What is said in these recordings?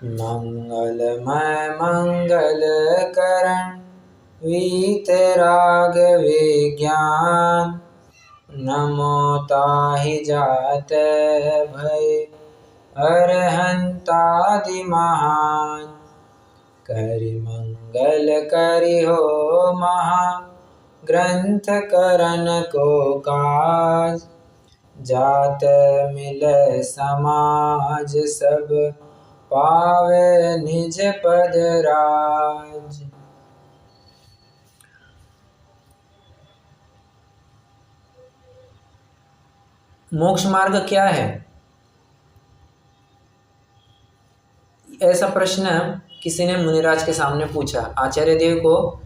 मंगलमय मंगल करण वीतराग विज्ञान। नमो ताहि जात भय अरहंतादि महान। करि मंगल करि हो महा ग्रंथ करन को काज। जात मिल समाज सब पावे निज पद राज। मोक्ष मार्ग क्या है? ऐसा प्रश्न किसी ने मुनिराज के सामने पूछा। आचार्य देव को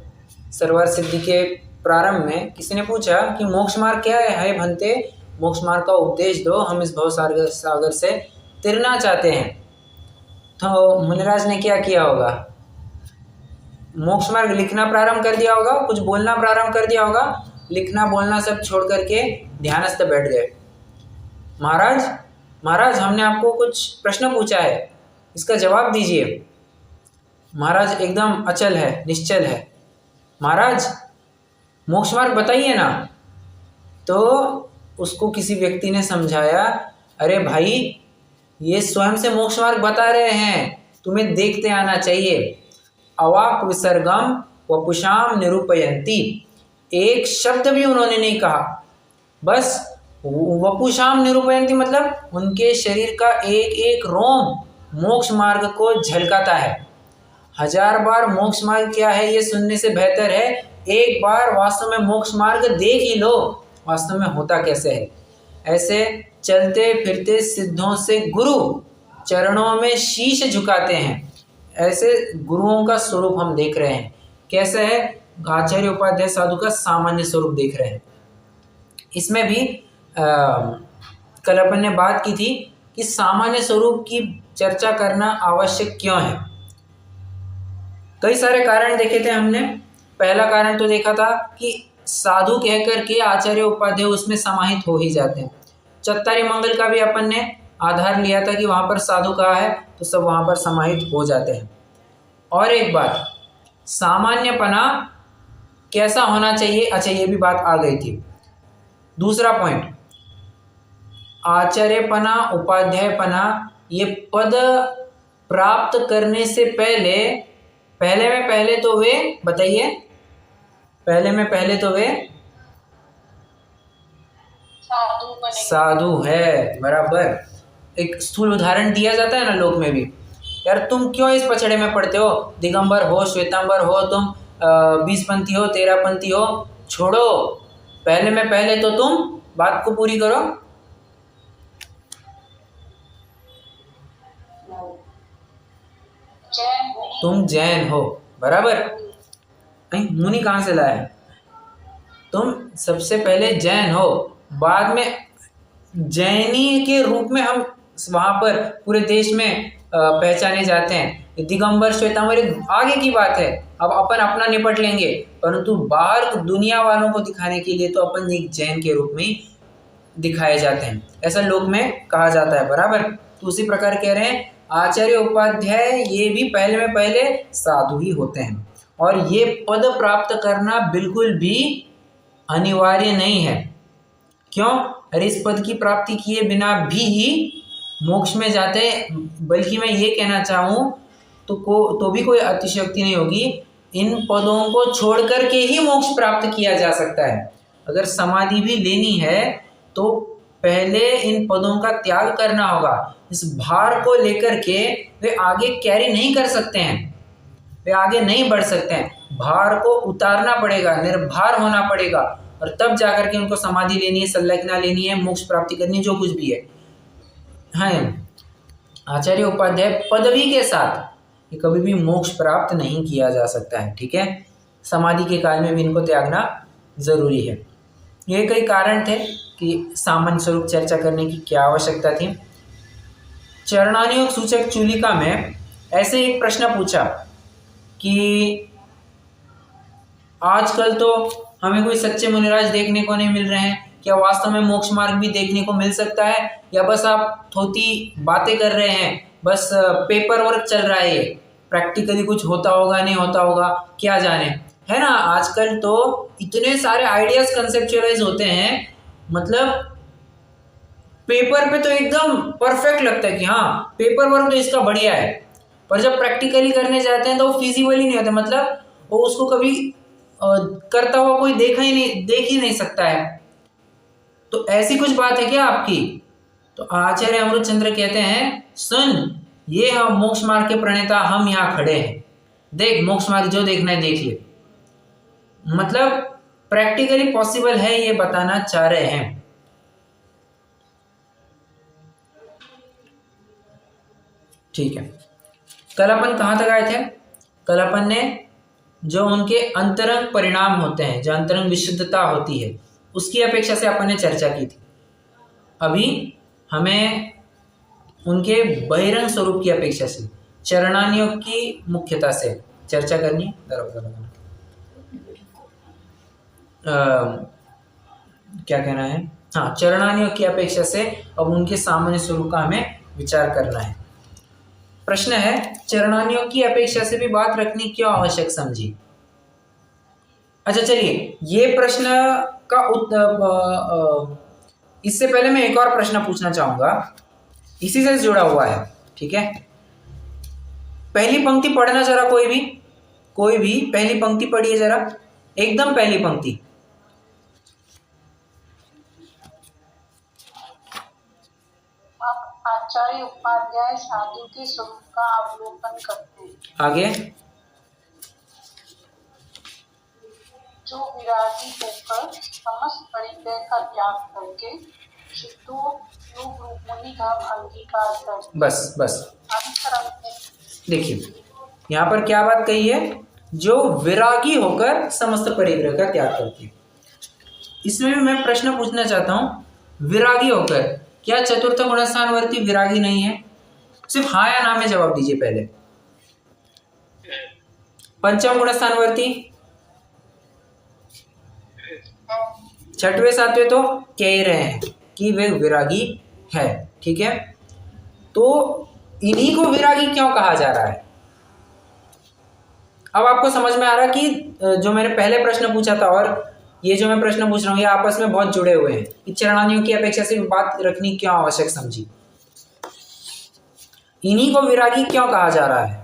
सर्वर सिद्धि के प्रारंभ में किसी ने पूछा कि मोक्ष मार्ग क्या है भंते, मोक्ष मार्ग का उपदेश दो, हम इस भव सागर से तिरना चाहते हैं। तो मुनिराज ने क्या किया होगा? मोक्ष मार्ग लिखना प्रारंभ कर दिया होगा, कुछ बोलना प्रारंभ कर दिया होगा, लिखना बोलना सब छोड़ करके ध्यानस्थ बैठ गए। महाराज हमने आपको कुछ प्रश्न पूछा है, इसका जवाब दीजिए। महाराज एकदम अचल है, निश्चल है। महाराज मोक्ष मार्ग बताइए ना। तो उसको किसी व्यक्ति ने समझाया, अरे भाई ये स्वयं से मोक्ष मार्ग बता रहे हैं, तुम्हें देखते आना चाहिए। अवाक विसर्गम वपुषाम निरूपयंती, एक शब्द भी उन्होंने नहीं कहा, बस वपुषाम निरूपयंती मतलब उनके शरीर का एक एक रोम मोक्ष मार्ग को झलकाता है। 1000 बार मोक्ष मार्ग क्या है ये सुनने से बेहतर है एक बार वास्तव में मोक्ष मार्ग देख ही लो, वास्तव में होता कैसे है। ऐसे चलते फिरते सिद्धों से गुरु चरणों में शीश झुकाते हैं, ऐसे गुरुओं का स्वरूप हम देख रहे हैं। कैसे है? आचार्य उपाध्याय साधु का सामान्य स्वरूप देख रहे हैं। इसमें भी कल अपन ने बात की थी कि सामान्य स्वरूप की चर्चा करना आवश्यक क्यों है। कई सारे कारण देखे थे हमने। पहला कारण तो देखा था कि साधु कहकर के आचार्य उपाध्याय उसमें समाहित हो ही जाते हैं। चत्तारी मंगल का भी अपन ने आधार लिया था कि वहाँ पर साधु कहा है तो सब वहाँ पर समाहित हो जाते हैं। और एक बात, सामान्यपना कैसा होना चाहिए, अच्छा ये भी बात आ गई थी। दूसरा पॉइंट, आचार्यपना उपाध्यायपना ये पद प्राप्त करने से पहले तो वे बताइए, पहले तो वे साधु है। बराबर। एक स्थूल उदाहरण दिया जाता है ना लोक में भी, यार तुम क्यों इस पछड़े में पड़ते हो, दिगंबर हो श्वेतांबर हो तुम, 20पंथी हो 13पंथी हो, छोड़ो, पहले तो तुम बात को पूरी करो। तुम जैन हो। बराबर। मुनि कहाँ से लाया है? तुम सबसे पहले जैन हो, बाद में जैनी के रूप में हम वहाँ पर पूरे देश में पहचाने जाते हैं। दिगंबर श्वेतांबर आगे की बात है, अब अपन अपना निपट लेंगे, परंतु बाहर दुनिया वालों को दिखाने के लिए तो अपन एक जैन के रूप में दिखाए जाते हैं, ऐसा लोक में कहा जाता है। बराबर। तो उसी प्रकार कह रहे हैं आचार्य उपाध्याय ये भी पहले साधु ही होते हैं, और ये पद प्राप्त करना बिल्कुल भी अनिवार्य नहीं है। क्यों? अरे इस पद की प्राप्ति किए बिना भी मोक्ष में जाते, बल्कि मैं ये कहना चाहूँ तो भी कोई अतिशयोक्ति नहीं होगी, इन पदों को छोड़ करके ही मोक्ष प्राप्त किया जा सकता है। अगर समाधि भी लेनी है तो पहले इन पदों का त्याग करना होगा। इस भार को लेकर के वे आगे कैरी नहीं कर सकते हैं, वे आगे नहीं बढ़ सकते हैं। भार को उतारना पड़ेगा, निर्भर होना पड़ेगा, और तब जाकर के उनको समाधि लेनी है, संलग्ना लेनी है, मोक्ष प्राप्ति करनी, जो कुछ भी है। हाँ, आचार्य उपाध्याय पदवी के साथ ये कभी भी मोक्ष प्राप्त नहीं किया जा सकता है। ठीक है, समाधि के काल में भी इनको त्यागना जरूरी है। ये कई कारण थे कि सामान्य स्वरूप चर्चा करने की क्या आवश्यकता थी। चरणानुयोग सूचक चूलिका में ऐसे एक प्रश्न पूछा कि आजकल तो हमें कोई सच्चे मुनिराज देखने को नहीं मिल रहे हैं, क्या वास्तव में मोक्ष मार्ग भी देखने को मिल सकता है, या बस आप थोती बातें कर रहे हैं, बस पेपर वर्क चल रहा है, ये प्रैक्टिकली कुछ होता होगा नहीं होता होगा क्या जाने, है ना। आजकल तो इतने सारे आइडियाज कंसेप्चुअलाइज होते हैं, मतलब पेपर पे तो एकदम परफेक्ट लगता है कि हाँ पेपर वर्क तो इसका बढ़िया है, पर जब प्रैक्टिकली करने जाते हैं तो वो फिजिबल ही नहीं होता, मतलब वो उसको कभी करता हुआ कोई देख ही नहीं सकता है। तो ऐसी कुछ बात है क्या आपकी? तो आचार्य अमृत चंद्र कहते हैं, सुन, ये हम मोक्ष मार्ग के प्रणेता, हम यहाँ खड़े हैं, देख मोक्ष मार्ग जो देखना है देख ले। मतलब प्रैक्टिकली पॉसिबल है ये बताना चाह रहे हैं। ठीक है, कल अपन कहाँ तक आए थे? कल अपन ने जो उनके अंतरंग परिणाम होते हैं, जो अंतरंग विशुद्धता होती है, उसकी अपेक्षा से अपन ने चर्चा की थी। अभी हमें उनके बहिरंग स्वरूप की अपेक्षा से, चरणानियोग की मुख्यता से चर्चा करनी है। क्या कहना है? हाँ, चरणानियोग की अपेक्षा से अब उनके सामान्य स्वरूप का हमें विचार करना है। प्रश्न है, चरणानियोग की अपेक्षा से भी बात रखनी क्यों आवश्यक समझी? अच्छा चलिए, ये प्रश्न का उत्तर, इससे पहले मैं एक और प्रश्न पूछना चाहूंगा, इसी से जुड़ा हुआ है, ठीक है। पहली पंक्ति पढ़ना जरा, कोई भी पहली पंक्ति पढ़िए जरा, एकदम पहली पंक्ति। आचार्य उपाध्याय साधु के स्वरूप का अवलोकन करते हैं। आगे, जो विरागी होकर समस्त परिचय का त्याग करके शुद्धोपयोग मुनि का अंगीकार करते। बस देखिए, यहाँ पर क्या बात कही है? जो विरागी होकर समस्त परिग्रह का त्याग करते। इसमें भी मैं प्रश्न पूछना चाहता हूँ, विरागी होकर, क्या चतुर्थ गुणस्थानवर्ती विरागी नहीं है? सिर्फ हाँ या ना में जवाब दीजिए पहले। पंचम गुणस्थानवर्ती, छठवें सातवें तो कह ही रहे हैं कि वे विरागी है, ठीक है। तो इन्हीं को विरागी क्यों कहा जा रहा है? अब आपको समझ में आ रहा कि जो मैंने पहले प्रश्न पूछा था और ये जो मैं प्रश्न पूछ रहा हूँ, ये आपस में बहुत जुड़े हुए हैं कि चरणानियों की अपेक्षा से बात रखनी क्यों आवश्यक समझी? इन्हीं को विरागी क्यों कहा जा रहा है?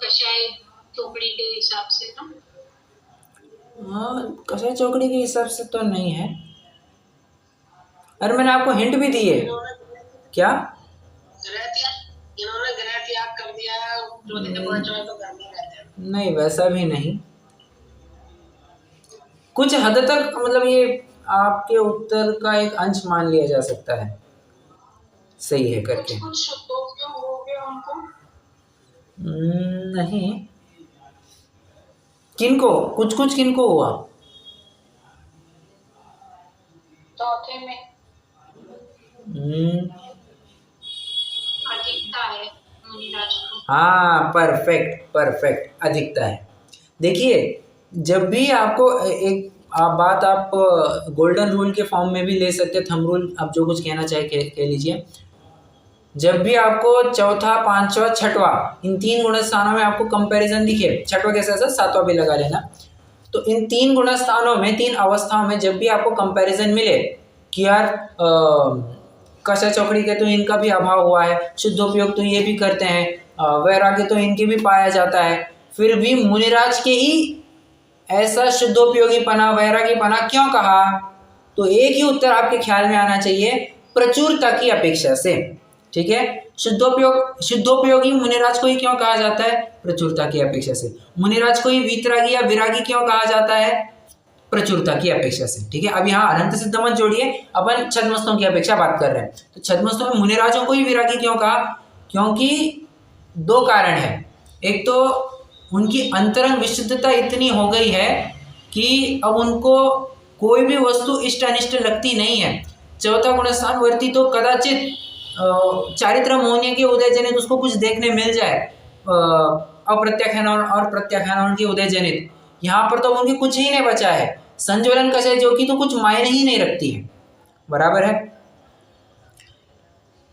कषाय चौकड़ी के हिसाब से ना? हाँ, कषाय चौकड़ी के हिसाब से तो नहीं है। अरे मैंने आपको हिंट भी दी है। क्या? इन्होंने ग्रह त्याग कर दिया है, तो नहीं, वैसा भी नहीं। कुछ हद तक मतलब ये आपके उत्तर का एक अंश मान लिया जा सकता है, सही है करके। कुछ शुद्धोपयोग हो गया उनको? नहीं, किनको कुछ किनको हुआ? चौथे में अधिकता है मुनिराज को। हाँ, परफेक्ट अधिकता है। देखिए, जब भी आपको एक आप गोल्डन रूल के फॉर्म में भी ले सकते हैं, थंब रूल, आप जो कुछ कहना चाहे कह लीजिए। जब भी आपको चौथा, पांचवा, छठवा, इन तीन गुण स्थानों में आपको कंपैरिजन दिखे, छठवा के साथ सातवां भी लगा लेना, तो इन तीन गुण स्थानों में, तीन अवस्थाओं में जब भी आपको कंपैरिजन मिले कि यार कषाय चौकड़ी के तो इनका भी अभाव हुआ है, शुद्धोपयोग तो ये भी करते हैं, वैराग्य तो इनके भी पाया जाता है, फिर भी मुनिराज के ही ऐसा शुद्धोपयोगीपना, वैरागीपना क्यों कहा? तो एक ही उत्तर आपके ख्याल में आना चाहिए, प्रचुरता की अपेक्षा से, ठीक है। शुद्धोपयोगी मुनिराज को ही क्यों कहा जाता है? प्रचुरता की अपेक्षा से। मुनिराज को ही वीतरागी या विरागी क्यों कहा जाता है? प्रचुरता की अपेक्षा से, ठीक है। अब यहाँ अनंत सिद्ध मत जोड़िए, अपन छद्मस्तों की अपेक्षा बात कर रहे हैं। तो छद्मस्तों में मुनिराजों को ही विरागी क्यों कहा? क्योंकि दो कारण है। एक तो उनकी अंतरंग विशुद्धता इतनी हो गई है कि अब उनको कोई भी वस्तु इष्ट अनिष्ट लगती नहीं है। चौथा गुणस्थान वर्ती तो कदाचित चारित्र मोहनीय के उदय जनित उसको कुछ देखने मिल जाए, अप्रत्याख्यान और प्रत्याख्यान के उदय जनित, यहाँ पर तो उनके कुछ ही नहीं बचा है, संज्वलन कश है जो कि तो कुछ मायने ही नहीं रखती है, बराबर है।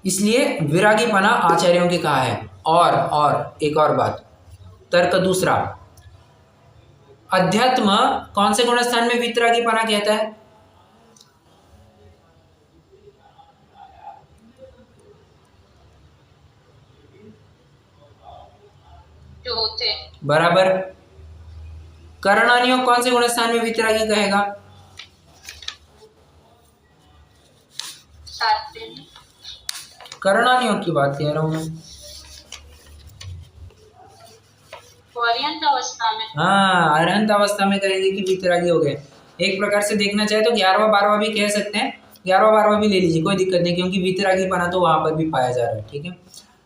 इसलिए विरागीपना आचार्यों के कहा है। और एक और बात, तर्क दूसरा, अध्यात्म कौन से गुणस्थान में वितरागीपना कहता है? चौथे। बराबर। कर्णानियोग कौन से गुणस्थान में वितरागी कहेगा? सातवें। कर्णानियोग की बात कह रहा हूं मैं। पर्यंत अवस्था में। हाँ, अरहंत अवस्था में कहेंगे कि वितरागी हो गए। एक प्रकार से देखना चाहे तो 11वां 12वां भी कह सकते हैं, 11वां 12वां भी ले लीजिए, कोई दिक्कत नहीं, क्योंकि वितरागीपना तो वहां पर भी पाया जा रहा है, ठीक है।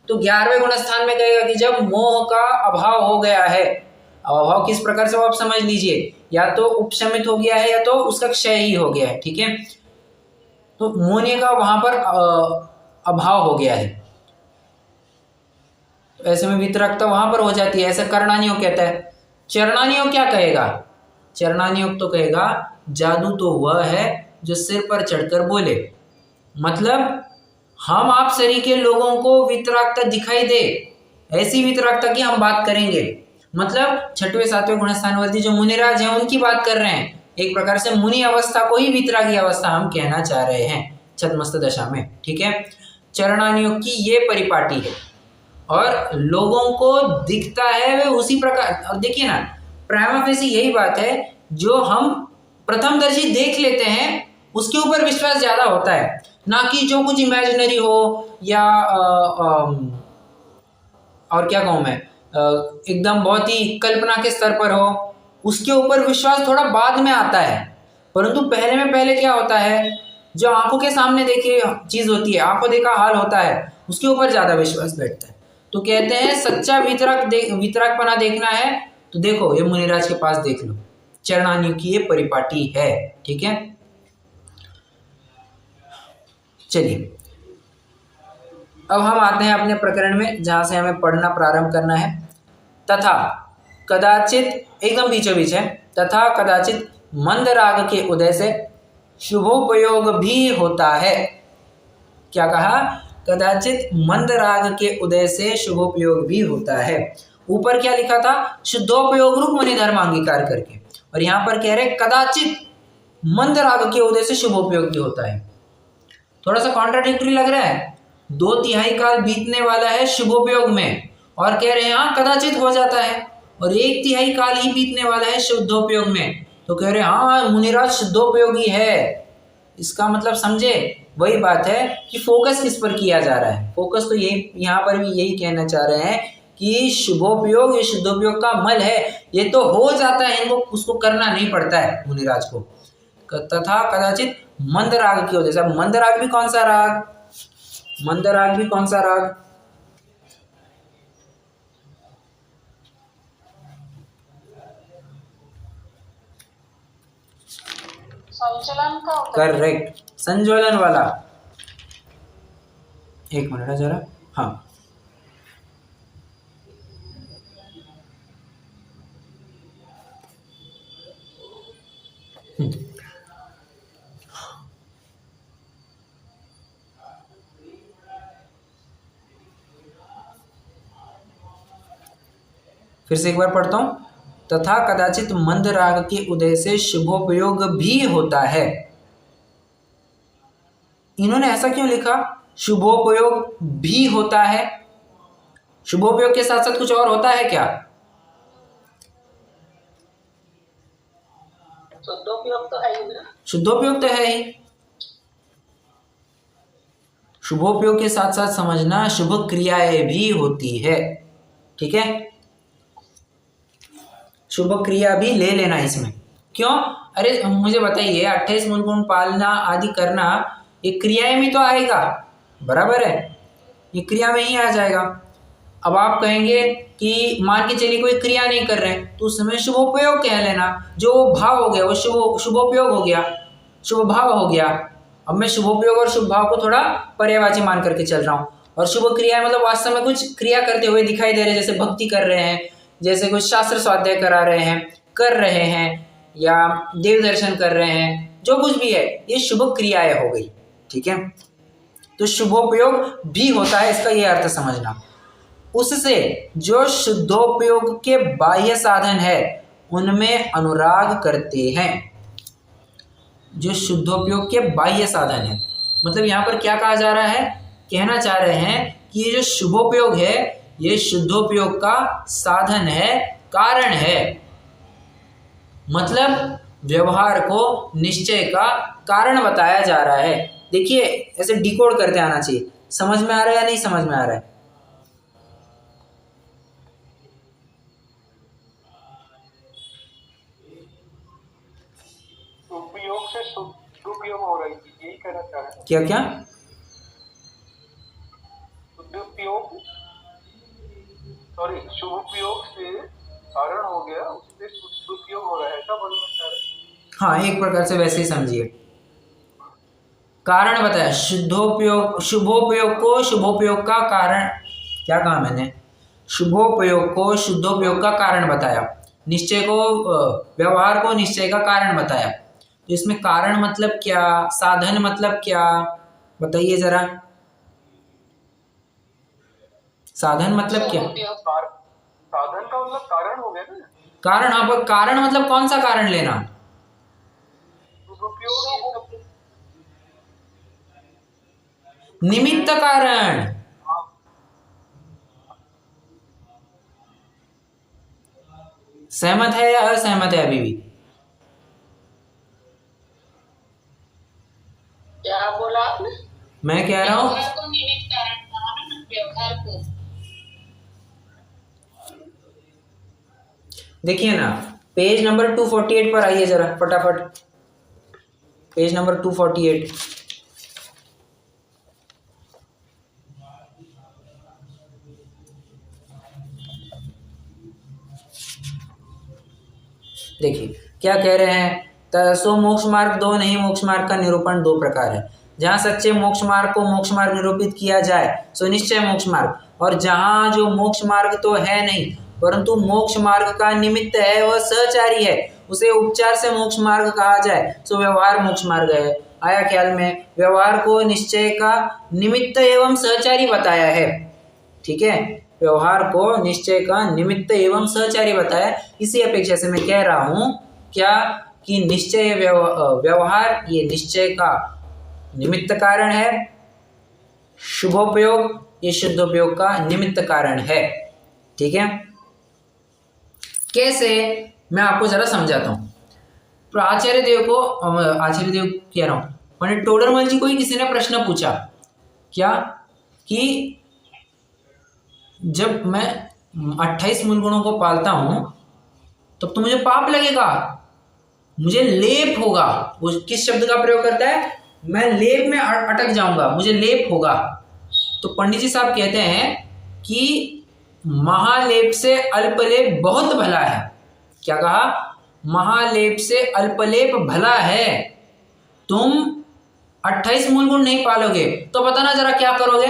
तो 11वें गुणस्थान में कहेगा कि जब मोह का अभाव हो गया है, अभाव किस प्रकार से वो आप समझ लीजिए, या तो उपशमित हो गया है या तो उसका क्षय ही हो गया है, ठीक है। तो मोह का वहां पर अभाव हो गया है, ऐसे में वितरकता वहां पर हो जाती है, ऐसा कर्णानियोग कहता है। चरणानियोग क्या कहेगा? चरणानियोग तो कहेगा जादू तो वह है जो सिर पर चढ़कर बोले, मतलब हम आप सरीखे लोगों को वितरागता दिखाई दे, ऐसी वितरागता की हम बात करेंगे। मतलब 6वें 7वें गुणस्थानवर्ती जो मुनिराज हैं उनकी बात कर रहे हैं। एक प्रकार से मुनि अवस्था को ही वितरागी अवस्था हम कहना चाह रहे हैं छद्मस्त दशा में, ठीक है। चरणानियोग की ये परिपाटी है और लोगों को दिखता है वे उसी प्रकार। और देखिए ना, प्राइमा फेसी यही बात है, जो हम प्रथमदर्शी देख लेते हैं उसके ऊपर विश्वास ज्यादा होता है, ना कि जो कुछ इमेजिनरी हो या और क्या कहूँ मैं, एकदम बहुत ही कल्पना के स्तर पर हो, उसके ऊपर विश्वास थोड़ा बाद में आता है। परंतु पहले में पहले क्या होता है, जो आंखों के सामने देखी चीज होती है, आंखों देखा हाल होता है, उसके ऊपर ज्यादा विश्वास बैठता है। तो कहते हैं सच्चा वितरकपना देखना है तो देखो ये मुनिराज के पास देख लो, चरणानियोग की ये परिपाटी है, ठीक है। चलिए अब हम आते हैं अपने प्रकरण में, जहां से हमें पढ़ना प्रारंभ करना है। तथा कदाचित, एकदम बीचों बीच है, तथा कदाचित मंद राग के उदय से शुभोपयोग भी होता है। क्या कहा? कदाचित मंद राग के उदय से शुभोपयोग भी होता है। ऊपर क्या लिखा था? शुद्धोपयोग रूप मुनि धर्म अंगीकार करके, और यहां पर कह रहे कदाचित मंद राग के उदय से शुभोपयोग भी होता है। थोड़ा सा कॉन्ट्राडिक्टरी लग रहा है, 2/3 काल बीतने वाला है शुभोपयोग में और कह रहे हैं हाँ कदाचित हो जाता है, और 1/3 काल ही बीतने वाला है शुद्धोपयोग में, तो कह रहे हैं हाँ मुनिराज शुद्धोपयोगी है। इसका मतलब समझे, वही बात है कि फोकस किस पर किया जा रहा है। फोकस तो यही, यहाँ पर भी यही कहना चाह रहे हैं कि शुभोपयोग ये शुद्धोपयोग का मल है, ये तो हो जाता है, इनको उसको करना नहीं पड़ता है मुनिराज को। तथा कदाचित मंद राग की वजह से, मंद राग भी कौन सा राग? मंद राग भी कौन सा राग? संचलन का होता है। करेक्ट, संज्वलन वाला। एक मिनट है जरा, हाँ फिर से एक बार पढ़ता हूं। तथा कदाचित मंद राग के उदय से शुभोपयोग भी होता है। इन्होंने ऐसा क्यों लिखा? शुभोपयोग भी होता है, शुभोपयोग के साथ साथ कुछ और होता है क्या? शुद्धोपयोग तो है ही ना। शुद्धोपयोग तो है ही, शुभोपयोग के साथ साथ समझना शुभ क्रियाएं भी होती है, ठीक है। शुभ क्रिया भी ले लेना इसमें। क्यों? अरे मुझे बताइए, 28 मूल गुण पालना आदि करना, ये क्रियाएं में तो आएगा, बराबर है, ये क्रिया में ही आ जाएगा। अब आप कहेंगे कि मान के चलिए कोई क्रिया नहीं कर रहे हैं, तो उस समय शुभोपयोग कह लेना, जो भाव हो गया वो शुभोपयोग हो गया, शुभ भाव हो गया। अब मैं शुभोपयोग और शुभ भाव को थोड़ा पर्यायवाची मान करके चल रहा हूँ, और शुभ क्रिया मतलब वास्तव में कुछ क्रिया करते हुए दिखाई दे रहे हैं, जैसे भक्ति कर रहे हैं, जैसे कुछ शास्त्र स्वाध्याय करा रहे हैं, कर रहे हैं या देव दर्शन कर रहे हैं, जो कुछ भी है ये शुभ क्रियाएं हो गई। ठीक है, तो शुभोपयोग भी होता है, इसका ये अर्थ समझना। उससे जो शुद्धोपयोग के बाह्य साधन है उनमें अनुराग करते हैं। जो शुद्धोपयोग के बाह्य साधन है, मतलब यहाँ पर क्या कहा जा रहा है, कहना चाह रहे हैं कि ये जो शुभोपयोग है ये शुद्धोपयोग का साधन है, कारण है। मतलब व्यवहार को निश्चय का कारण बताया जा रहा है। देखिए ऐसे डिकोड करते आना चाहिए, समझ में आ रहा है या नहीं समझ में आ रहा है? उपयोग से दुरुपयोग हो रही थी, यही कहना चाह रहे हैं। क्या क्या? दुरुपयोग, सॉरी, शुभोपयोग से कारण हो गया, उससे दुरुपयोग हो रहा है, ऐसा बोलना चाह रहे हैं। हाँ, एक प्रकार से वैसे ही समझिए। कारण बताया, शुद्धोपयोग, शुभोपयोग को शुभोपयोग का कारण, क्या कहा मैंने, शुभोपयोग को शुद्धोपयोग का कारण बताया, निश्चय को, व्यवहार को निश्चय का कारण बताया। तो इसमें कारण मतलब क्या, साधन मतलब क्या, बताइए जरा। साधन मतलब क्या? साधन का मतलब कारण हो गया ना। कारण, अब कारण मतलब कौन सा कारण लेना? दुरुपयोग, निमित्त कारण। सहमत है या असहमत है अभी भी? क्या बोला आपने? मैं कह रहा हूं व्यवहार को निमित्त कारण कहा ना, व्यवहार को। देखिए ना, पेज नंबर 248 पर आइए जरा फटाफट, पेज नंबर 248। देखिए क्या कह रहे हैं, सो मोक्ष मार्ग दो नहीं, मोक्ष मार्ग का निरूपण दो प्रकार है। जहाँ सच्चे मोक्ष मार्ग को मोक्ष मार्ग निरूपित किया जाए सो निश्चय मोक्ष मार्ग, और जहाँ जो मोक्ष मार्ग तो है नहीं परंतु मोक्ष मार्ग का निमित्त है, वह सहचारी है, उसे उपचार से मोक्ष मार्ग कहा जाए सो व्यवहार मोक्ष मार्ग है। आया ख्याल में? व्यवहार को निश्चय का निमित्त एवं सहचारी बताया है। ठीक है, व्यवहार को निश्चय का निमित्त एवं सहचारी बताया। इसी अपेक्षा से मैं कह रहा हूं क्या कि निश्चय व्यवहार ये निश्चय का निमित्त कारण है, शुभोपयोग ये शुद्धोपयोग का निमित्त कारण है। ठीक है, कैसे, मैं आपको जरा समझाता हूं। तो आचार्य देव को, आचार्य देव कह रहा हूं, पंडित टोडरमल जी को ही किसी ने प्रश्न पूछा, क्या कि जब मैं 28 मूल गुणों को पालता हूं तब तो मुझे पाप लगेगा, मुझे लेप होगा। वो किस शब्द का प्रयोग करता है, मैं लेप में अटक जाऊंगा, मुझे लेप होगा। तो पंडित जी साहब कहते हैं कि महालेप से अल्पलेप बहुत भला है। क्या कहा? महालेप से अल्पलेप भला है। तुम 28 मूल गुण नहीं पालोगे तो बताना जरा क्या करोगे?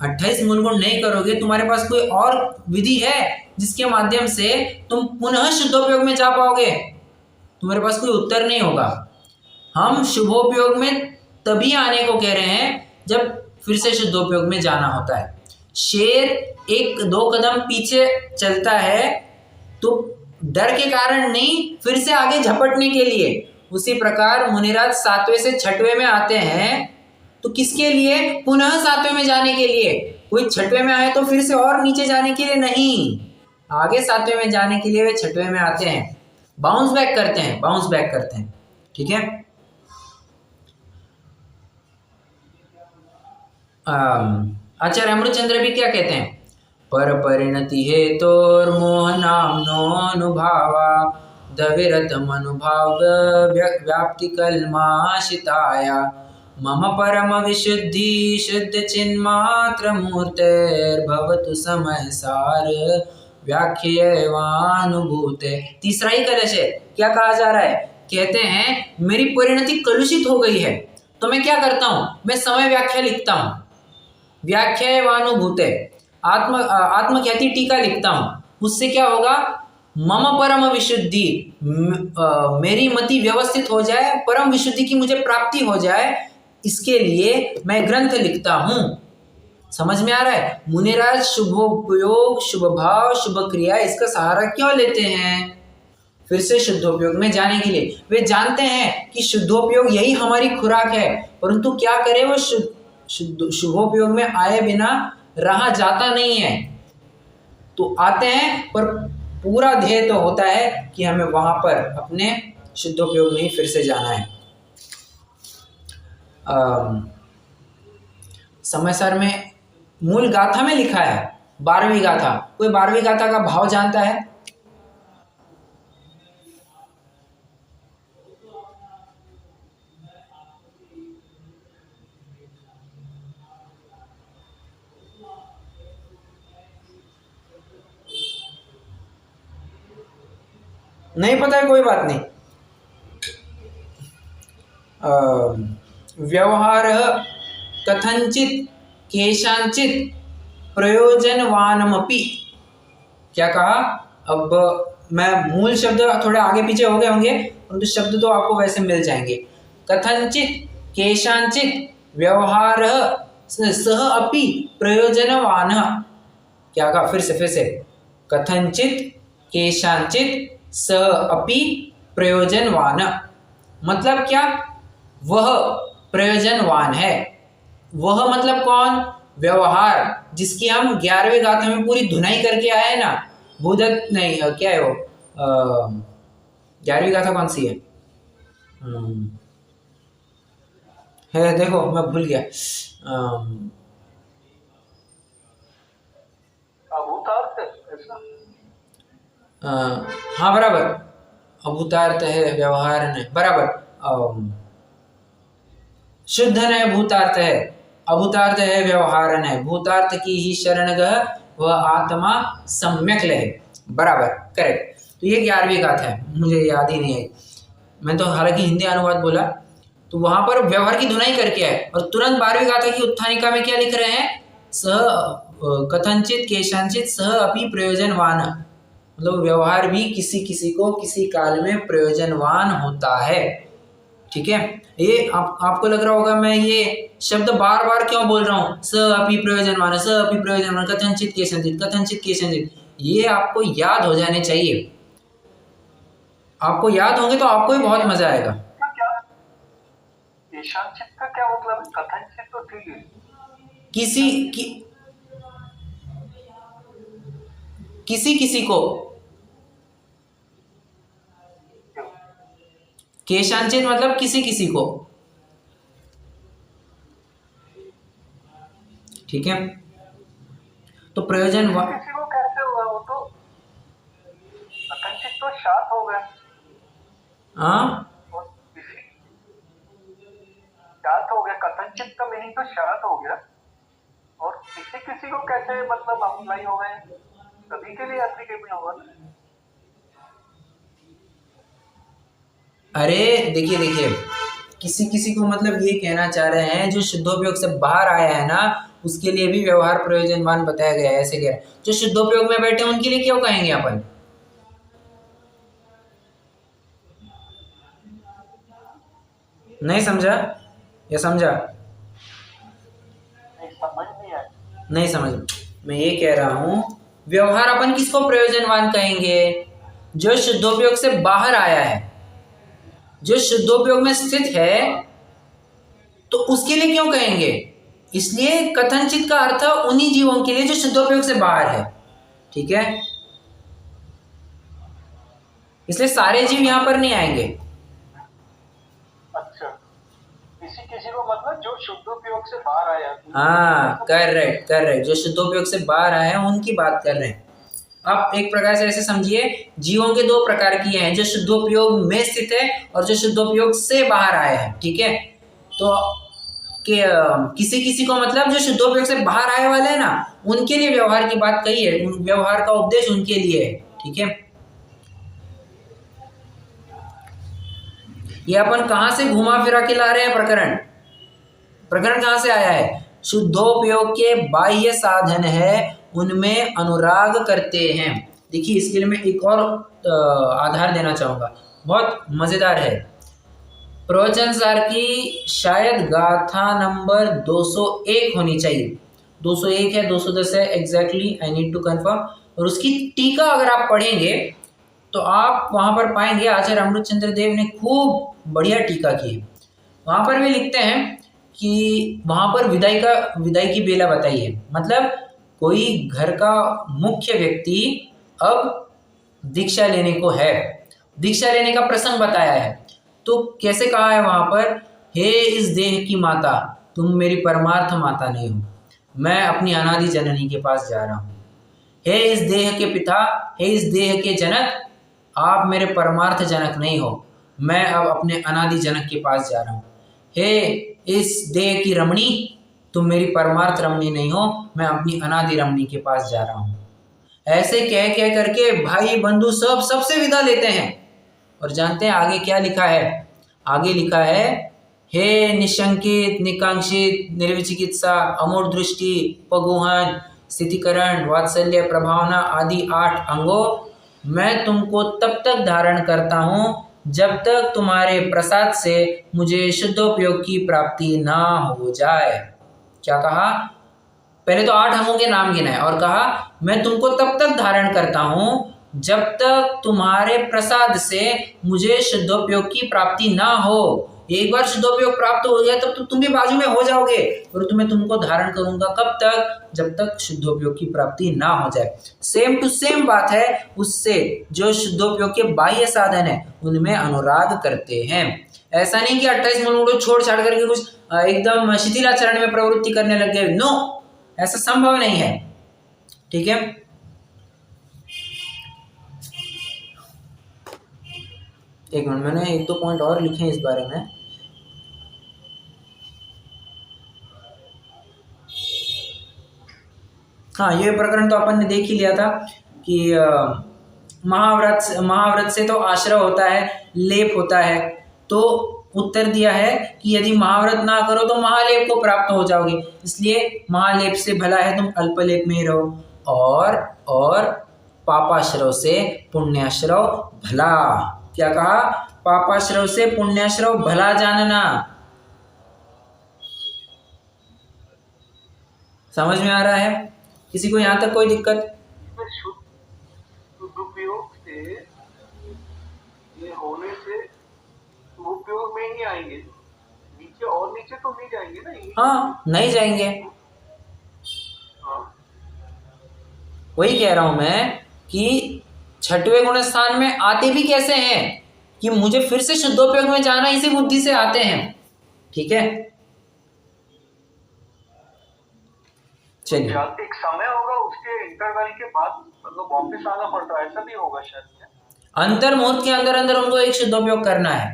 28 मूल गुण नहीं करोगे, तुम्हारे पास कोई और विधि है जिसके माध्यम से तुम पुनः शुद्धोपयोग में जा पाओगे? तुम्हारे पास कोई उत्तर नहीं होगा। हम शुभोपयोग में तभी आने को कह रहे हैं जब फिर से शुद्धोपयोग में जाना होता है। शेर एक दो कदम पीछे चलता है तो डर के कारण नहीं, फिर से आगे झपटने के लिए। उसी प्रकार मुनिराज 7वें से 6वें में आते हैं तो किसके लिए? पुनः 7वें में जाने के लिए। कोई 6वें में आए तो फिर से और नीचे जाने के लिए नहीं, आगे 7वें में जाने के लिए वे 6वें में आते हैं, बाउंस बैक करते हैं, बाउंस बैक करते हैं। ठीक है, आचार्य अमृतचंद्र भी क्या कहते हैं, पर परिणति हे तोर मोह नाम नो अनुभावा दविरत मनुभाव व्याप्ति कलमाशिताया मम परम विशुद्धि शुद्ध चिन्मात्र मूर्तिर्भवतु समय सार व्याख्यवानुभूते। तीसरा ही कलश है। क्या कहा जा रहा है? कहते हैं मेरी परिणति कलुषित हो गई है तो मैं क्या करता हूं, मैं समय व्याख्या लिखता हूं, व्याख्यावानुभूते, आत्मख्याति टीका लिखता हूं। उससे क्या होगा? मम परम विशुद्धि, मेरी मति व्यवस्थित हो जाए, परम विशुद्धि की मुझे प्राप्ति हो जाए, इसके लिए मैं ग्रंथ लिखता हूँ। समझ में आ रहा है? मुनिराज शुभोपयोग, शुभ भाव, शुभ क्रिया, इसका सहारा क्यों लेते हैं? फिर से शुद्धोपयोग में जाने के लिए। वे जानते हैं कि शुद्धोपयोग यही हमारी खुराक है, परंतु क्या करें, वो शुभोपयोग में आए बिना रहा जाता नहीं है। तो आते हैं, पर पूरा ध्येय तो होता है कि हमें वहां पर अपने शुद्धोपयोग में ही फिर से जाना है। समयसार में मूल गाथा में लिखा है 12वीं गाथा। कोई 12वीं गाथा का भाव जानता है? नहीं पता है, कोई बात नहीं। व्यवहार कथंचित केशांचित प्रयोजनवानमपि। क्या कहा? अब मैं मूल शब्द थोड़े आगे पीछे हो गए होंगे, परंतु शब्द तो आपको वैसे मिल जाएंगे। कथंचित केशांचित व्यवहार सह अपि प्रयोजनवान। क्या कहा? फिर से कथंचित केशांचित सह अपि प्रयोजनवान। मतलब क्या? वह प्रयोजनवान है। वह मतलब कौन? व्यवहार, जिसकी हम 11वें गाथा में पूरी धुनाई करके आए ना। भूदत्त नहीं, क्या है वो, 11वीं गाथा कौन सी है? है, देखो मैं भूल गया। हाँ बराबर, अभूतार्थ है, व्यवहार नहीं, बराबर। शुद्ध नहीं, भूतार्थ है, अभूतार्थ है, व्यवहार नहीं, भूतार्थ की ही शरण गह, वह आत्मा सम्यक लहे। बराबर, करेक्ट। तो ये 11वीं गाथा है, मुझे याद ही नहीं आई। मैं तो हालांकि हिंदी अनुवाद बोला, तो वहां पर व्यवहार की धुनाई करके आए, और तुरंत 12वीं गाथा की उत्थानिका में क्या लिख रहे हैं? कथंचित केशांचित सह अपि प्रयोजनवान। मतलब व्यवहार भी किसी किसी को किसी काल में प्रयोजनवान होता है। ठीक है? ये आपको लग रहा होगा मैं ये शब्द बार बार क्यों बोल रहा हूँ, स अपि प्रयोजनवान, स अपि प्रयोजनवान, कथंचित केशांचित, कथंचित केशांचित। ये आपको याद हो जाने चाहिए। आपको याद होंगे तो आपको ही बहुत मजा आएगा। केशांचित का क्या मतलब है? कथंचित तो ठीक है, किसी को, केशांचित मतलब किसी को। ठीक है? तो प्रयोजन किसी को कैसे हुआ? वो तो कथंचित तो शात हो गया। हाँ, शात हो गया, कथंचित का मीनिंग तो शात हो गया, और किसी को कैसे मतलब अप्लाई हो गए? सभी के लिए एप्लीकेबल होगा। अरे देखिए, किसी को मतलब ये कहना चाह रहे हैं जो शुद्धोपयोग से बाहर आया है ना, उसके लिए भी व्यवहार प्रयोजनवान बताया गया है, ऐसे कह रहे हैं। जो शुद्धोपयोग में बैठे उनके लिए क्यों कहेंगे अपन? नहीं समझा या समझा? नहीं समझ। मैं ये कह रहा हूं, व्यवहार अपन किसको प्रयोजनवान कहेंगे? जो शुद्धोपयोग से बाहर आया है, जो शुद्धोपयोग में स्थित है, तो उसके लिए क्यों कहेंगे? इसलिए कथनचित का अर्थ उन्हीं जीवों के लिए जो शुद्धोपयोग से बाहर है। ठीक है? इसलिए सारे जीव यहां पर नहीं आएंगे। अच्छा, किसी को मतलब जो शुद्धोपयोग से बाहर आया। हाँ, करेक्ट, जो शुद्धोपयोग से बाहर आए हैं उनकी बात कर रहे हैं। आप एक प्रकार से ऐसे समझिए, जीवों के 2 प्रकार की हैं, जो शुद्धोपयोग में स्थित है और जो शुद्धोपयोग से बाहर आया है। ठीक है? तो किसी को मतलब जो शुद्धोपयोग से बाहर आए वाले हैं ना, उनके लिए व्यवहार की बात कही है, व्यवहार का उपदेश उनके लिए है। ठीक है? ये अपन कहां से घुमा फिरा के ला रहे हैं? प्रकरण कहां से आया है? शुद्धोपयोग के बाह्य साधन है, उनमें अनुराग करते हैं। देखिए इसके लिए मैं एक और आधार देना चाहूँगा, बहुत मज़ेदार है। प्रवचन सार की शायद गाथा नंबर 201 होनी चाहिए, 201 है 210 है, exactly I need to confirm. और उसकी टीका अगर आप पढ़ेंगे तो आप वहाँ पर पाएंगे आचार्य अमृतचंद्र देव ने खूब बढ़िया टीका की है। वहाँ पर भी लिखते हैं कि वहाँ पर विदाई की बेला बताई है, मतलब कोई घर का मुख्य व्यक्ति अब दीक्षा लेने को है, दीक्षा लेने का प्रसंग बताया है। तो कैसे कहा है वहाँ पर, हे इस देह की माता, तुम मेरी परमार्थ माता नहीं हो, मैं अपनी अनादि जननी के पास जा रहा हूँ। हे इस देह के पिता, हे इस देह के जनक, आप मेरे परमार्थ जनक नहीं हो, मैं अब अपने अनादि जनक के पास जा रहा हूँ। हे इस देह की रमणी, तुम मेरी परमार्थ रमणी नहीं हो, मैं अपनी अनादि रमणी के पास जा रहा हूँ। ऐसे कह कह करके भाई बंधु सब सबसे विदा लेते हैं। और जानते हैं आगे क्या लिखा है? आगे लिखा है, हे निशंकित, निकांक्षित, निर्विचिकित्सा, अमूढ़ दृष्टि, पगुहन, स्थितिकरण, वात्सल्य, प्रभावना आदि 8 अंगों मैं तुमको तब तक धारण करता हूँ जब तक तुम्हारे प्रसाद से मुझे शुद्धोपयोग की प्राप्ति ना हो जाए। क्या कहा? पहले तो 8 अंगों के नाम गिनाए और कहा मैं तुमको तब तक धारण करता हूँ जब तक तुम्हारे प्रसाद से मुझे शुद्धोपयोग की प्राप्ति ना हो। एक बार शुद्धोपयोग प्राप्त हो गया तब तो तुम भी बाजू में हो जाओगे, और तुम्हें तुमको धारण करूंगा कब तक? जब तक शुद्धोपयोग की प्राप्ति ना हो जाए। सेम टू सेम बात है उससे जो शुद्धोपयोग के बाह्य साधन है उनमें अनुराग करते हैं। ऐसा नहीं कि 28 मूल को छोड़ छाड़ करके कुछ एकदम शिथिलाचरण में प्रवृत्ति करने लग गए, नो, ऐसा संभव नहीं है। ठीक है, एक मिनट, मैंने 1-2 पॉइंट और लिखे हैं इस बारे में। हाँ, ये प्रकरण तो अपन ने देख ही लिया था कि महाव्रत से तो आश्रय होता है, लेप होता है। तो उत्तर दिया है कि यदि महाव्रत ना करो तो महालेप को प्राप्त हो जाओगे, इसलिए महालेप से भला है तुम अल्पलेप में ही रहो। और पापाश्रव से पुण्याश्रव भला। क्या कहा? पापाश्रव से पुण्याश्रव भला जानना। समझ में आ रहा है? किसी को यहाँ तक कोई दिक्कत? शुद्धोपयोग से ये होने से शुद्धोपयोग में ही आएंगे, नीचे और नीचे तो नहीं जाएंगे ना। हाँ, नहीं जाएंगे। हाँ। वही कह रहा हूं मैं कि 6वें गुण स्थान में आते भी कैसे हैं कि मुझे फिर से शुद्धोपयोग में जाना, इसी बुद्धि से आते हैं। ठीक है, चलिए। एक समय होगा उसके इंटरवल के बाद मतलब वापस आना पड़ता है, ऐसा भी होगा शायद। अंतर्मुहूर्त के अंदर अंदर उनको एक शुद्धोपयोग करना है,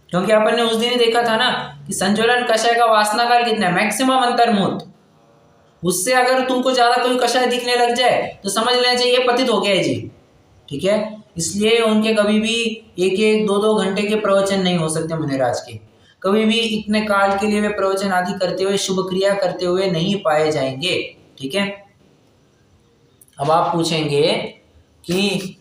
क्योंकि अपन ने उस दिन ही देखा था ना कि संज्वलन कषाय का वासना काल कितना है, मैक्सिमम अंतर्मुहूर्त। उससे अगर तुमको ज्यादा कोई कषाय दिखने लग जाए तो समझ लेना चाहिए पतित हो गया है जी। ठीक है, इसलिए उनके कभी भी 1-1, 2-2 घंटे के प्रवचन नहीं हो सकते मुनिराज के। कभी भी इतने काल के लिए वे प्रवचन आदि करते हुए, शुभ क्रिया करते हुए नहीं पाए जाएंगे। ठीक है, अब आप पूछेंगे कि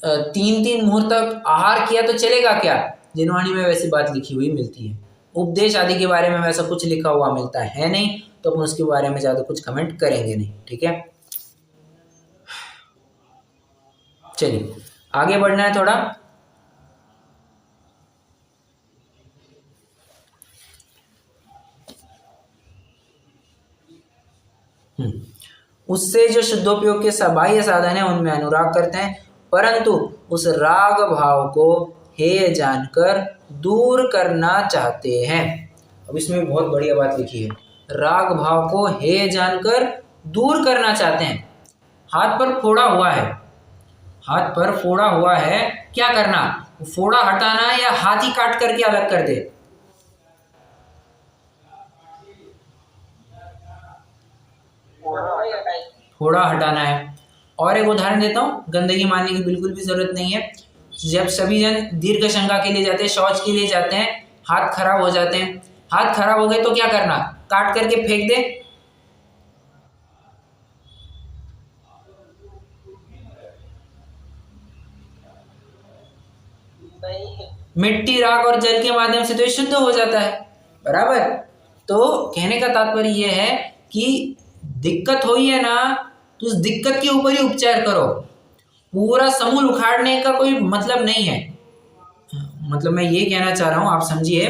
3-3 मुहूर्त तक आहार किया तो चलेगा क्या? जिनवाणी में वैसी बात लिखी हुई मिलती है, उपदेश आदि के बारे में वैसा कुछ लिखा हुआ मिलता है नहीं, तो अपन उसके बारे में ज़्यादा कुछ कमेंट करेंगे नहीं। ठीक है, चलिए आगे बढ़ना है थोड़ा। उससे जो शुद्धोपयोग के बाह्य साधन है उनमें अनुराग करते हैं, परंतु उस राग भाव को हेय जानकर दूर करना चाहते हैं। अब इसमें बहुत बढ़िया बात लिखी है, राग भाव को हेय जानकर दूर करना चाहते हैं। हाथ पर फोड़ा हुआ है, हाथ पर फोड़ा हुआ है, क्या करना? फोड़ा हटाना या हाथ ही काट करके अलग कर दे? फोड़ा हटाना है। और एक उदाहरण देता हूँ, गंदगी मारने की बिल्कुल भी जरूरत नहीं है। जब सभी जन दीर्घ शंका के लिए जाते हैं, शौच के लिए जाते हैं, हाथ खराब हो जाते हैं। हाथ खराब हो गए तो क्या करना? काट करके फेंक दे, मिट्टी, राख और जल के माध्यम से तो ये शुद्ध हो जाता है, बराबर। तो कहने का तात्पर्य ये है कि दिक्कत हुई है ना, तो उस दिक्कत के ऊपर ही उपचार करो, पूरा समूल उखाड़ने का कोई मतलब नहीं है। मतलब मैं ये कहना चाह रहा हूं, आप समझिए,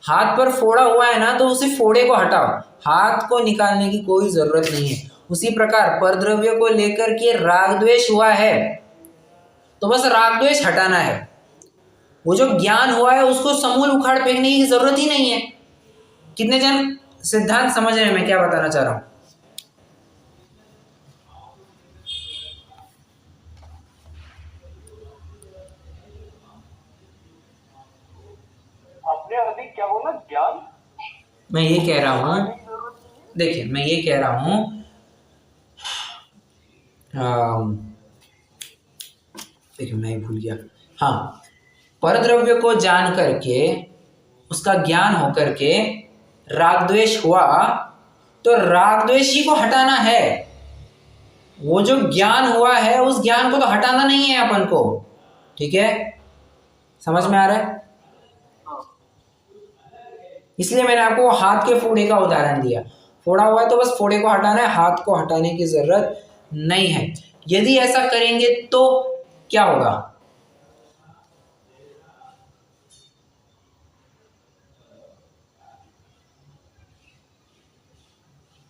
हाथ पर फोड़ा हुआ है ना, तो उसी फोड़े को हटाओ, हाथ को निकालने की कोई जरूरत नहीं है। उसी प्रकार परद्रव्य को लेकर के राग द्वेष हुआ है, तो बस राग द्वेष हटाना है। वो जो ज्ञान हुआ है उसको समूल उखाड़ फेंकने की जरूरत ही नहीं है। कितने जन सिद्धांत समझ रहे हैं मैं क्या बताना चाह रहा हूं? आपने अभी क्या बोला, ज्ञान? मैं ये कह रहा हूं, देखिए मैं ये कह रहा हूं, देखिए मैं भूल गया, हाँ, परद्रव्य को जान करके, उसका ज्ञान होकर के राग द्वेष हुआ, तो राग द्वेष ही को हटाना है। वो जो ज्ञान हुआ है उस ज्ञान को तो हटाना नहीं है अपन को, ठीक है? समझ में आ रहा है? इसलिए मैंने आपको हाथ के फोड़े का उदाहरण दिया। फोड़ा हुआ है तो बस फोड़े को हटाना है, हाथ को हटाने की जरूरत नहीं है। यदि ऐसा करेंगे तो क्या होगा?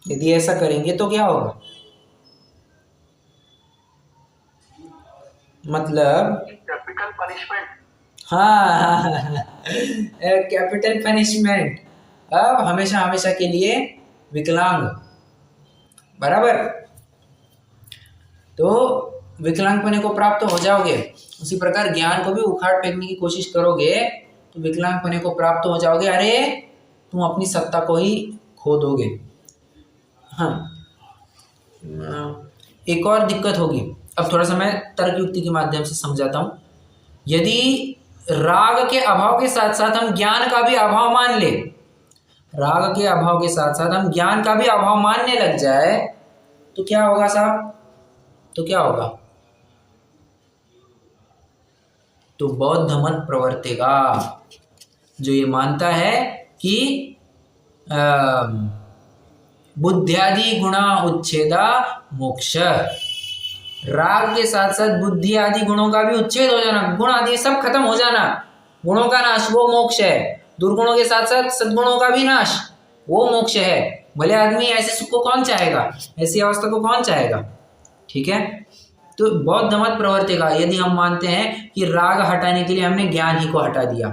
यदि ऐसा करेंगे तो क्या होगा? मतलब कैपिटल पनिशमेंट। हाँ, कैपिटल पनिशमेंट। अब हमेशा हमेशा के लिए विकलांग, बराबर। तो विकलांगपने को प्राप्त हो जाओगे, उसी प्रकार ज्ञान को भी उखाड़ फेंकने की कोशिश करोगे तो विकलांगपने को प्राप्त हो जाओगे। अरे तुम अपनी सत्ता को ही खो दोगे। हाँ, एक और दिक्कत होगी। अब थोड़ा सा मैं तर्क युक्ति के माध्यम से समझाता हूं। यदि राग के अभाव के साथ साथ हम ज्ञान का भी अभाव मान ले, राग के अभाव के साथ साथ हम ज्ञान का भी अभाव मानने लग जाए, तो क्या होगा साहब? तो क्या होगा? तो बौद्ध मत प्रवर्तेगा, जो ये मानता है कि बुद्धियादि गुणा उच्छेदा मोक्ष। राग के साथ साथ बुद्धि आदि गुणों का भी उच्छेद हो जाना, गुण आदि सब खत्म हो जाना, गुणों का नाश, वो मोक्ष है। दुर्गुणों के साथ साथ सद्गुणों का भी नाश, वो मोक्ष है। भले आदमी ऐसे सुख को कौन चाहेगा, ऐसी अवस्था को कौन चाहेगा? ठीक है, तो बौद्ध मत प्रवर्तेगा यदि हम मानते हैं कि राग हटाने के लिए हमने ज्ञान ही को हटा दिया,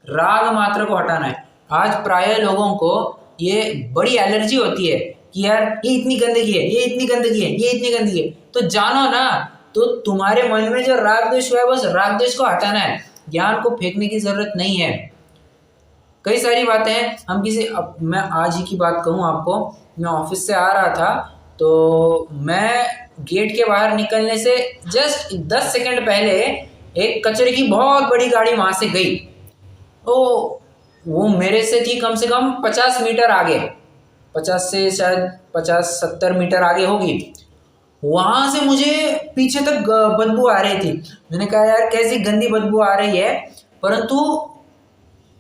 राग मात्र को हटाना है। आज प्राय लोगों को ये बड़ी एलर्जी होती है कि यार ये इतनी गंदगी है, ये इतनी गंदगी है, ये इतनी गंदगी है, तो जानो ना, तो तुम्हारे मन में जो राग द्वेष हुआ है बस राग द्वेष को हटाना है, ज्ञान को फेंकने की जरूरत नहीं है। कई सारी बातें हैं, हम मैं आज ही की बात कहूँ आपको, मैं ऑफिस से आ रहा था, तो मैं गेट के बाहर निकलने से जस्ट 10 सेकंड पहले एक कचरे की बहुत बड़ी गाड़ी वहां से गई, तो वो मेरे से थी कम से कम 50 मीटर आगे, 50 से शायद 50-70 मीटर आगे होगी। वहां से मुझे पीछे तक बदबू आ रही थी। मैंने कहा यार कैसी गंदी बदबू आ रही है, परंतु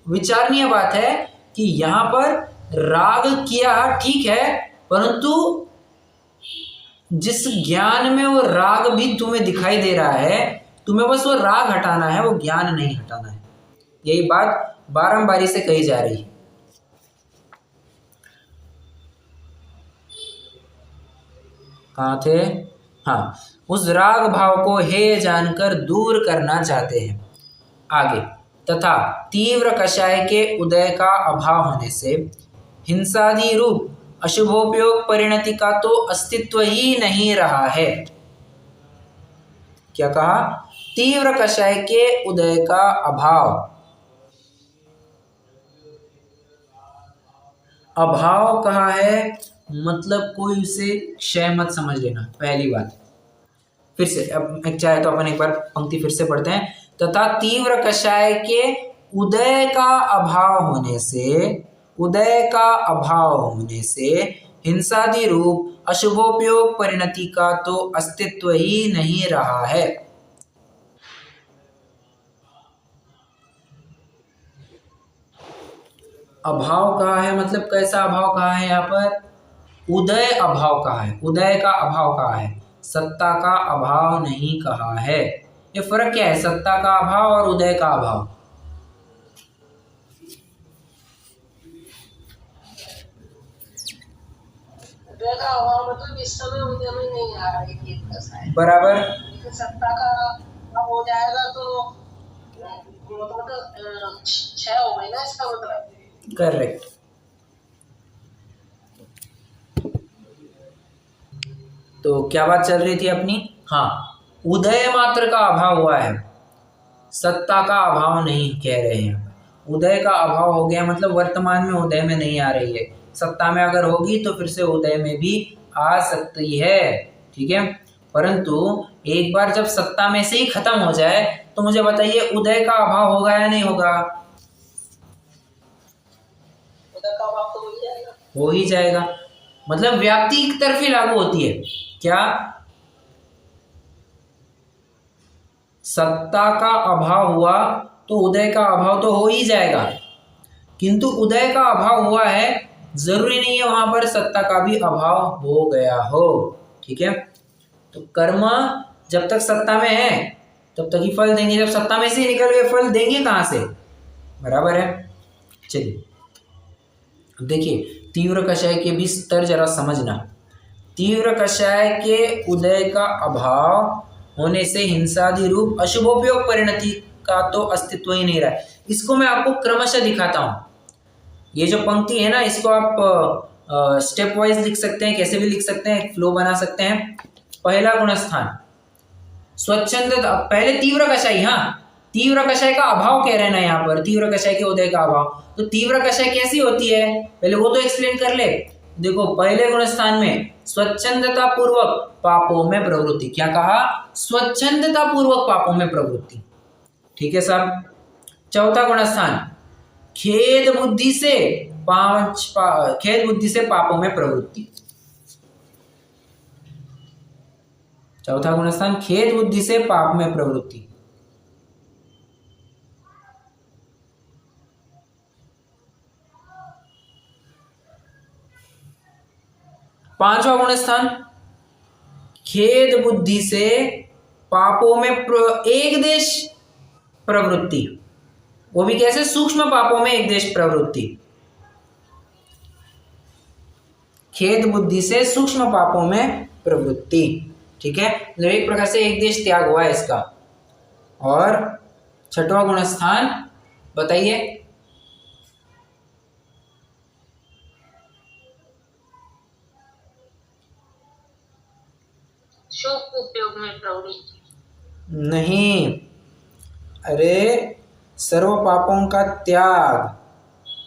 विचारणीय बात है कि यहाँ पर राग किया ठीक है, परंतु जिस ज्ञान में वो राग भी तुम्हें दिखाई दे रहा है, तुम्हें बस वो राग हटाना है, वो ज्ञान नहीं हटाना है। यही बात बारंबारी से कही जा रही है। कहाँ थे? हाँ, उस राग भाव को हे जानकर दूर करना चाहते हैं। आगे, तथा तीव्र कषाय के उदय का अभाव होने से हिंसादि रूप अशुभोपयोग परिणति का तो अस्तित्व ही नहीं रहा है। क्या कहा? तीव्र कषाय के उदय का अभाव। अभाव कहा है, मतलब कोई उसे क्षय मत समझ लेना, पहली बात। फिर से अब चाहे तो अपन एक बार पंक्ति फिर से पढ़ते हैं। तथा तीव्र कषाय के उदय का अभाव होने से, उदय का अभाव होने से हिंसादि रूप अशुभोपयोग परिणति का तो अस्तित्व ही नहीं रहा है। अभाव कहा है, मतलब कैसा अभाव कहा है यहाँ पर? उदय अभाव कहा है, उदय का अभाव कहा है, सत्ता का अभाव नहीं कहा है। ये फर्क क्या है, सत्ता का अभाव और उदय का अभाव? उदय का अभाव मतलब इस समय उदय में नहीं आ रही थी बराबर। लेकिन सत्ता का अभाव हो जाएगा तो मतलब क्षय हो गई ना, इसका मतलब। करेक्ट। तो क्या बात चल रही थी अपनी? हाँ, उदय मात्र का अभाव हुआ है, सत्ता का अभाव नहीं कह रहे हैं। उदय का अभाव हो गया मतलब वर्तमान में उदय में नहीं आ रही है, सत्ता में अगर होगी तो फिर से उदय में भी आ सकती है, ठीक है। परंतु एक बार जब सत्ता में से ही खत्म हो जाए तो मुझे बताइए उदय का अभाव होगा या नहीं होगा? उदय का अभाव तो हो ही जाएगा, मतलब व्याप्ति एक तरफी लागू होती है। क्या सत्ता का अभाव हुआ तो उदय का अभाव तो हो ही जाएगा, किंतु उदय का अभाव हुआ है, जरूरी नहीं है वहां पर सत्ता का भी अभाव हो गया हो, ठीक है। तो कर्म जब तक सत्ता में है तब तक ही फल देंगे, जब सत्ता में से ही निकल गए फल देंगे कहां से? बराबर है। चलिए देखिए, तीव्र कषाय के भी स्तर जरा समझना। तीव्र कषाय के उदय का अभाव होने से हिंसादि रूप अशुभोपयोग परिणति का तो अस्तित्व ही नहीं रहा। इसको मैं आपको क्रमशः दिखाता हूं। ये जो पंक्ति है ना, इसको आप स्टेप वाइज लिख सकते हैं, कैसे भी लिख सकते हैं, फ्लो बना सकते हैं। पहला गुणस्थान स्वच्छंदता, पहले तीव्र कषाय, हाँ तीव्र कषाय का अभाव कह रहे हैं ना यहाँ पर, तीव्र कषाय के उदय का अभाव। तो तीव्र कषाय कैसी होती है पहले वो तो एक्सप्लेन कर ले। देखो पहले गुणस्थान में स्वच्छंदता पूर्वक पापों में प्रवृत्ति, क्या कहा? स्वच्छंदता पूर्वक पापों में प्रवृत्ति, ठीक है साहब। चौथा गुणस्थान खेद बुद्धि से खेद बुद्धि से पापों में प्रवृत्ति। चौथा गुणस्थान खेद बुद्धि से पाप में प्रवृत्ति। पांचवा गुणस्थान खेद बुद्धि से पापों में एक देश प्रवृत्ति, वो भी कैसे? सूक्ष्म पापों में एक देश प्रवृत्ति। खेद बुद्धि से सूक्ष्म पापों में प्रवृत्ति, ठीक है। मतलब एक प्रकार से एक देश त्याग हुआ है इसका। और छठवां गुणस्थान बताइए। शुभ उपयोग में प्रवृत्ति नहीं, अरे सर्व पापों का त्याग।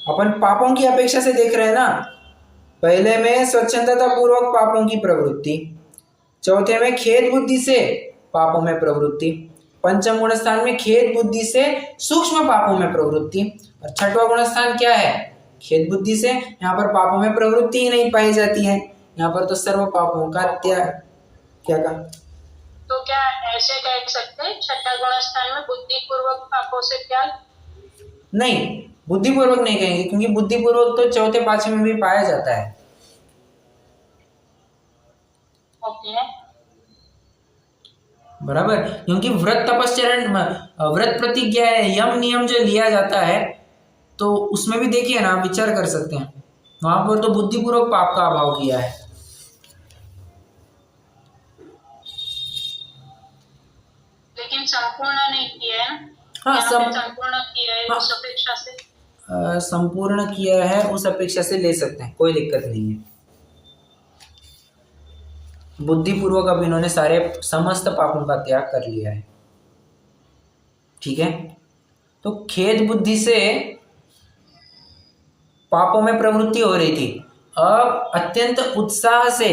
अपन पापों की अपेक्षा से देख रहे हैं ना। पहले में स्वच्छंदता पूर्वक पापों की प्रवृत्ति, चौथे में खेद बुद्धि से पापों में प्रवृत्ति, पंचम गुणस्थान में खेद बुद्धि से सूक्ष्म पापों में प्रवृत्ति, और छठवां गुणस्थान क्या है? खेद बुद्धि से। यहाँ पर पापों में प्रवृत्ति ही नहीं पाई जाती है, यहाँ पर तो सर्व पापों का त्याग। क्या कहा? तो क्या ऐसे कह सकते हैं छठा गुणस्थान में बुद्धिपूर्वक पापों से त्याग? नहीं, बुद्धिपूर्वक नहीं कहेंगे, क्योंकि बुद्धिपूर्वक तो चौथे पांचवें में भी पाया जाता है। ओके बराबर, क्योंकि व्रत तपश्चरण, व्रत प्रतिज्ञा है, यम नियम जो लिया जाता है तो उसमें भी देखिए ना, विचार कर सकते हैं, वहां पर तो बुद्धिपूर्वक पाप का अभाव किया है। लेकिन संपूर्ण नहीं किया है। हाँ, संपूर्ण किया है, उस अपेक्षा से संपूर्ण किया है उस अपेक्षा से ले सकते हैं, कोई दिक्कत नहीं है। बुद्धिपूर्वक अब इन्होंने सारे समस्त पापों का त्याग कर लिया है, ठीक है। तो खेद बुद्धि से पापों में प्रवृत्ति हो रही थी, अब अत्यंत उत्साह से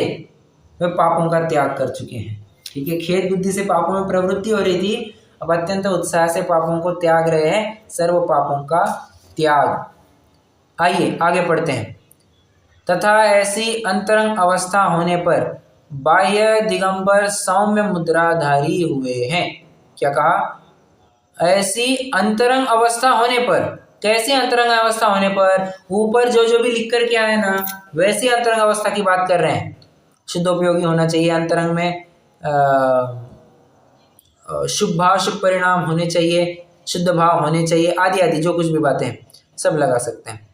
वे पापों का त्याग कर चुके हैं, ठीक है। खेद बुद्धि से पापों में प्रवृत्ति हो रही थी, अब अत्यंत उत्साह से पापों को त्याग रहे हैं, सर्व पापों का त्याग। आइए आगे पढ़ते हैं। तथा ऐसी अंतरंग अवस्था होने पर बाह्य दिगंबर सौम्य मुद्राधारी हुए हैं। क्या कहा? ऐसी अंतरंग अवस्था होने पर, कैसी अंतरंग अवस्था होने पर, ऊपर जो जो भी लिख कर के आए ना वैसी अंतरंग अवस्था की बात कर रहे हैं। शुद्धोपयोगी होना चाहिए, अंतरंग में शुभ भाव शुभ परिणाम होने चाहिए, शुद्ध भाव होने चाहिए, आदि आदि जो कुछ भी बातें सब लगा सकते हैं।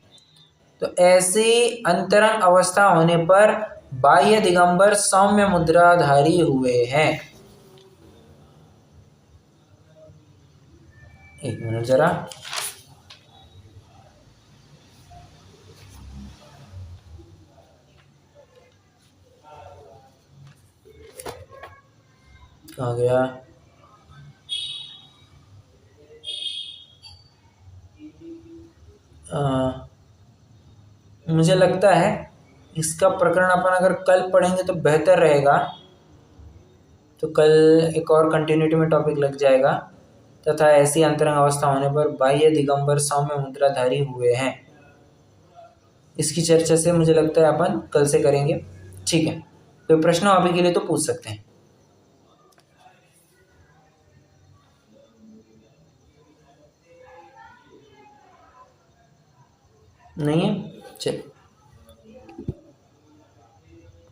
तो ऐसी अंतरंग अवस्था होने पर बाह्य दिगंबर सौम्य मुद्राधारी हुए हैं। एक मिनट जरा, कहाँ गया? मुझे लगता है इसका प्रकरण अपन अगर कल पढ़ेंगे तो बेहतर रहेगा। तो कल एक और कंटिन्यूटी में टॉपिक लग जाएगा। तथा ऐसी अंतरंग अवस्था होने पर बाह्य दिगंबर सौम्य मुद्राधारी हुए हैं, इसकी चर्चा से मुझे लगता है अपन कल से करेंगे। ठीक है, कोई प्रश्न हो अभी के लिए तो पूछ सकते हैं। नहीं है, चलिए।